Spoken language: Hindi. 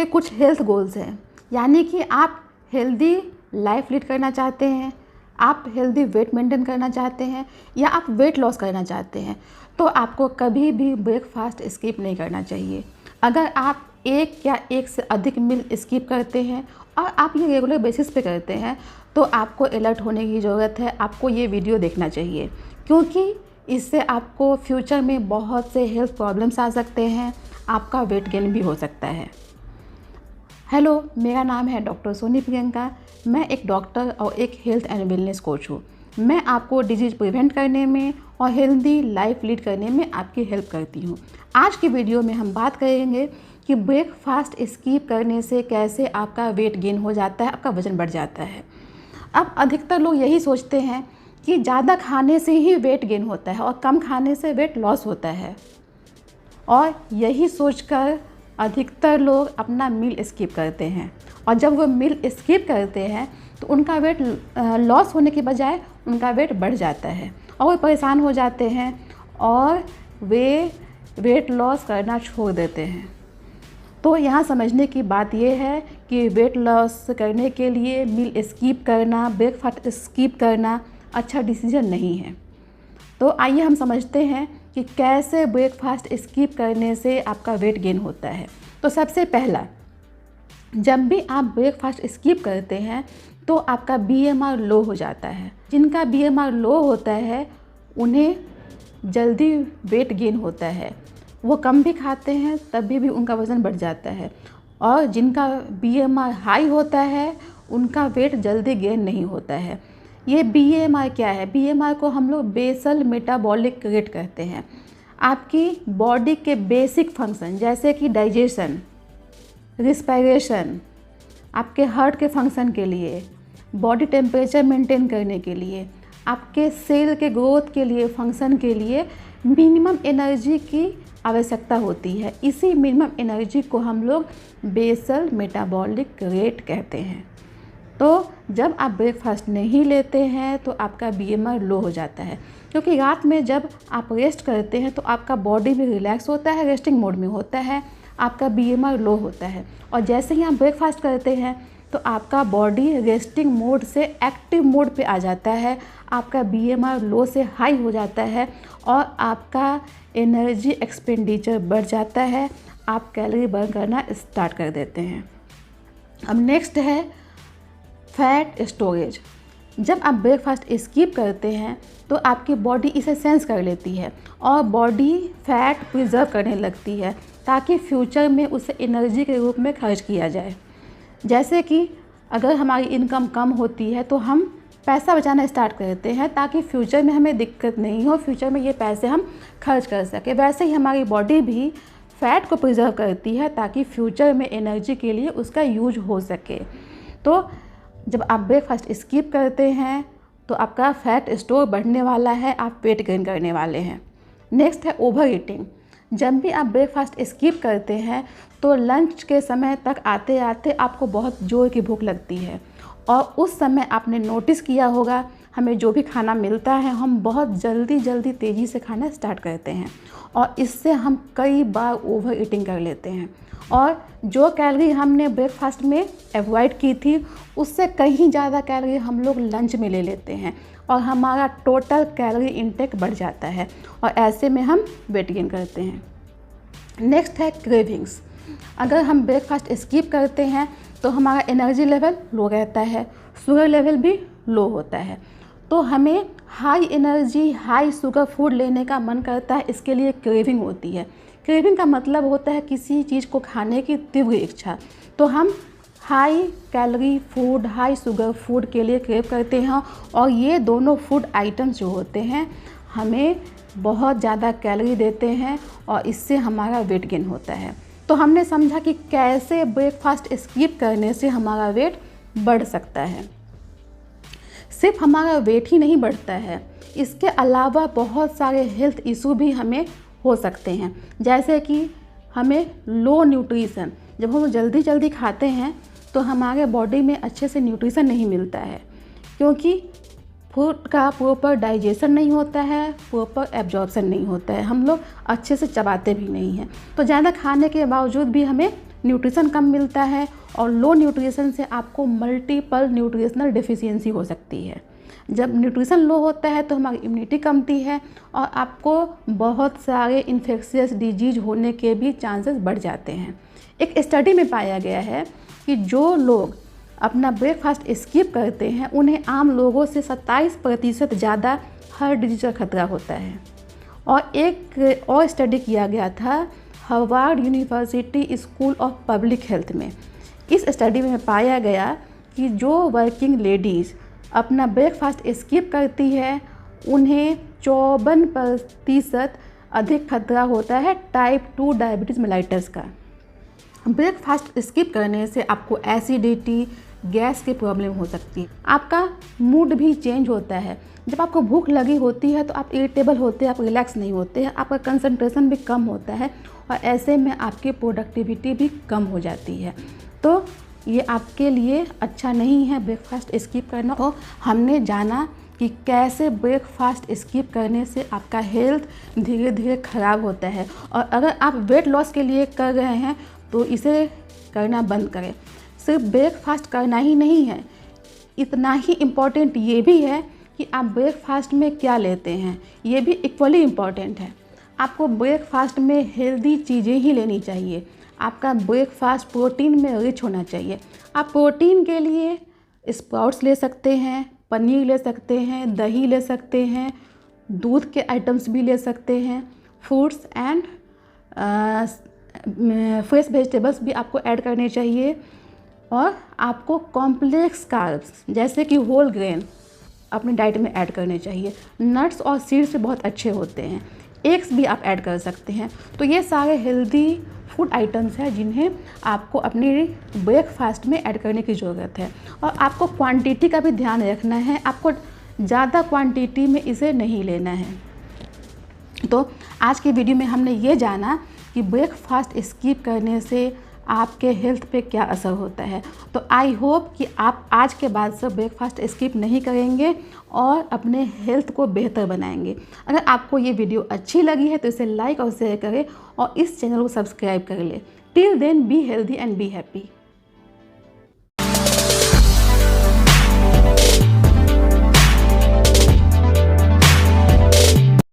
आपके कुछ हेल्थ गोल्स हैं, यानी कि आप हेल्दी लाइफ लीड करना चाहते हैं, आप हेल्दी वेट मेंटेन करना चाहते हैं या आप वेट लॉस करना चाहते हैं, तो आपको कभी भी ब्रेकफास्ट स्किप नहीं करना चाहिए। अगर आप एक या एक से अधिक मील स्किप करते हैं और आप ये रेगुलर बेसिस पे करते हैं, तो आपको अलर्ट होने की ज़रूरत है। आपको ये वीडियो देखना चाहिए, क्योंकि इससे आपको फ्यूचर में बहुत से हेल्थ प्रॉब्लम्स आ सकते हैं, आपका वेट गेन भी हो सकता है। हेलो, मेरा नाम है डॉक्टर सोनी प्रियंका। मैं एक डॉक्टर और एक हेल्थ एंड वेलनेस कोच हूँ। मैं आपको डिजीज़ प्रिवेंट करने में और हेल्दी लाइफ लीड करने में आपकी हेल्प करती हूँ। आज की वीडियो में हम बात करेंगे कि ब्रेकफास्ट स्किप करने से कैसे आपका वेट गेन हो जाता है, आपका वज़न बढ़ जाता है। अब अधिकतर लोग यही सोचते हैं कि ज़्यादा खाने से ही वेट गेन होता है और कम खाने से वेट लॉस होता है, और यही सोचकर अधिकतर लोग अपना मील स्किप करते हैं। और जब वो मील स्किप करते हैं तो उनका वेट लॉस होने के बजाय उनका वेट बढ़ जाता है और वो परेशान हो जाते हैं और वे वेट लॉस करना छोड़ देते हैं। तो यहाँ समझने की बात यह है कि वेट लॉस करने के लिए मील स्किप करना, ब्रेकफास्ट स्किप करना अच्छा डिसीजन नहीं है। तो आइए हम समझते हैं कि कैसे ब्रेकफास्ट स्किप करने से आपका वेट गेन होता है। तो सबसे पहला, जब भी आप ब्रेकफास्ट स्किप करते हैं तो आपका BMR लो हो जाता है। जिनका BMR लो होता है उन्हें जल्दी वेट गेन होता है। वो कम भी खाते हैं तभी भी उनका वज़न बढ़ जाता है, और जिनका BMR हाई होता है उनका वेट जल्दी गेन नहीं होता है। ये BMR क्या है? BMR को हम लोग बेसल मेटाबॉलिक रेट कहते हैं। आपकी बॉडी के बेसिक फंक्शन जैसे कि डाइजेशन, रिस्पायरेशन, आपके हार्ट के फंक्शन के लिए, बॉडी टेम्परेचर मेंटेन करने के लिए, आपके सेल के ग्रोथ के लिए, फंक्शन के लिए मिनिमम एनर्जी की आवश्यकता होती है। इसी मिनिमम एनर्जी को हम लोग बेसल मेटाबॉलिक रेट कहते हैं। तो जब आप ब्रेकफास्ट नहीं लेते हैं तो आपका BMR लो हो जाता है, क्योंकि रात में जब आप रेस्ट करते हैं तो आपका बॉडी भी रिलैक्स होता है, रेस्टिंग मोड में होता है, आपका BMR लो होता है। और जैसे ही आप ब्रेकफास्ट करते हैं तो आपका बॉडी रेस्टिंग मोड से एक्टिव मोड पे आ जाता है, आपका BMR लो से हाई हो जाता है और आपका एनर्जी एक्सपेंडिचर बढ़ जाता है, आप कैलोरी बर्न करना स्टार्ट कर देते हैं। अब नेक्स्ट है फैट स्टोरेज। जब आप ब्रेकफास्ट स्किप करते हैं तो आपकी बॉडी इसे सेंस कर लेती है और बॉडी फैट प्रिजर्व करने लगती है ताकि फ्यूचर में उसे एनर्जी के रूप में खर्च किया जाए। जैसे कि अगर हमारी इनकम कम होती है तो हम पैसा बचाना स्टार्ट करते हैं ताकि फ्यूचर में हमें दिक्कत नहीं हो, फ्यूचर में ये पैसे हम खर्च कर सकें। वैसे ही हमारी बॉडी भी फैट को प्रिजर्व करती है ताकि फ्यूचर में एनर्जी के लिए उसका यूज हो सके। तो जब आप ब्रेकफास्ट स्किप करते हैं तो आपका फैट स्टोर बढ़ने वाला है, आप वेट गेन करने वाले हैं। नेक्स्ट है ओवर ईटिंग। जब भी आप ब्रेकफास्ट स्किप करते हैं तो लंच के समय तक आते आते आपको बहुत ज़ोर की भूख लगती है, और उस समय आपने नोटिस किया होगा हमें जो भी खाना मिलता है हम बहुत जल्दी तेज़ी से खाना स्टार्ट करते हैं, और इससे हम कई बार ओवर ईटिंग कर लेते हैं, और जो कैलोरी हमने ब्रेकफास्ट में अवॉइड की थी उससे कहीं ज़्यादा कैलोरी हम लोग लंच में ले लेते हैं और हमारा टोटल कैलोरी इंटेक बढ़ जाता है, और ऐसे में हम वेट गेन करते हैं। नेक्स्ट है क्रेविंग्स। अगर हम ब्रेकफास्ट स्किप करते हैं तो हमारा एनर्जी लेवल लो रहता है, शुगर लेवल भी लो होता है, तो हमें high energy high sugar food लेने का मन करता है। इसके लिए क्रेविंग होती है। क्रेविंग का मतलब होता है किसी चीज़ को खाने की तीव्र इच्छा। तो हम high calorie food, high sugar food के लिए क्रेव करते हैं, और ये दोनों फूड आइटम्स जो होते हैं हमें बहुत ज़्यादा कैलोरी देते हैं और इससे हमारा वेट गेन होता है। तो हमने समझा कि कैसे ब्रेकफास्ट स्किप करने से हमारा वेट बढ़ सकता है। सिर्फ हमारा वेट ही नहीं बढ़ता है, इसके अलावा बहुत सारे हेल्थ इशू भी हमें हो सकते हैं, जैसे कि हमें लो न्यूट्रिशन। जब हम जल्दी खाते हैं तो हमारे बॉडी में अच्छे से न्यूट्रिशन नहीं मिलता है, क्योंकि फूड का प्रॉपर डाइजेशन नहीं होता है, प्रॉपर एब्जॉर्प्शन नहीं होता है, हम लोग अच्छे से चबाते भी नहीं हैं। तो ज़्यादा खाने के बावजूद भी हमें न्यूट्रिशन कम मिलता है और लो न्यूट्रिशन से आपको मल्टीपल न्यूट्रिशनल डेफिशिएंसी हो सकती है। जब न्यूट्रिशन लो होता है तो हमारी इम्यूनिटी कमती है और आपको बहुत सारे इन्फेक्शियस डिजीज होने के भी चांसेस बढ़ जाते हैं। एक स्टडी में पाया गया है कि जो लोग अपना ब्रेकफास्ट स्किप करते हैं उन्हें आम लोगों से 27% ज़्यादा हार्ट डिजीज का खतरा होता है। और एक और स्टडी किया गया था Harvard university school of public health में। इस स्टडी में पाया गया कि जो वर्किंग लेडीज़ अपना ब्रेकफास्ट स्किप करती है उन्हें 54% अधिक खतरा होता है टाइप 2 डायबिटीज़ मेलाइटस का। ब्रेकफास्ट स्किप करने से आपको एसिडिटी, गैस की प्रॉब्लम हो सकती है। आपका मूड भी चेंज होता है। जब आपको भूख लगी होती है तो आप इरिटेबल होते हैं, आप रिलैक्स नहीं होते हैं, आपका कंसंट्रेशन भी कम होता है और ऐसे में आपकी प्रोडक्टिविटी भी कम हो जाती है। तो ये आपके लिए अच्छा नहीं है ब्रेकफास्ट स्किप करना। और हमने जाना कि कैसे ब्रेकफास्ट स्किप करने से आपका हेल्थ धीरे धीरे ख़राब होता है। और अगर आप वेट लॉस के लिए कर रहे हैं तो इसे करना बंद करें। सिर्फ ब्रेकफास्ट करना ही नहीं है, इतना ही इम्पॉर्टेंट ये भी है कि आप ब्रेकफास्ट में क्या लेते हैं, ये भी इक्वली इम्पॉर्टेंट है। आपको ब्रेकफास्ट में हेल्दी चीज़ें ही लेनी चाहिए। आपका ब्रेकफास्ट प्रोटीन में रिच होना चाहिए। आप प्रोटीन के लिए स्प्राउट्स ले सकते हैं, पनीर ले सकते हैं, दही ले सकते हैं, दूध के आइटम्स भी ले सकते हैं, फ्रूट्स एंड फ्रेश वेजिटेबल्स भी आपको ऐड करने चाहिए। और आपको कॉम्प्लेक्स कार्ब्स जैसे कि होल ग्रेन अपने डाइट में ऐड करने चाहिए। नट्स और सीड्स भी बहुत अच्छे होते हैं, एग्स भी आप ऐड कर सकते हैं। तो ये सारे हेल्दी फूड आइटम्स हैं जिन्हें आपको अपने ब्रेकफास्ट में ऐड करने की ज़रूरत है। और आपको क्वांटिटी का भी ध्यान रखना है, आपको ज़्यादा क्वांटिटी में इसे नहीं लेना है। तो आज की वीडियो में हमने ये जाना कि ब्रेकफास्ट स्किप करने से आपके हेल्थ पे क्या असर होता है। तो आई होप कि आप आज के बाद से ब्रेकफास्ट स्किप नहीं करेंगे और अपने हेल्थ को बेहतर बनाएंगे। अगर आपको ये वीडियो अच्छी लगी है तो इसे लाइक और शेयर करें और इस चैनल को सब्सक्राइब कर लें। Till then be healthy and be happy.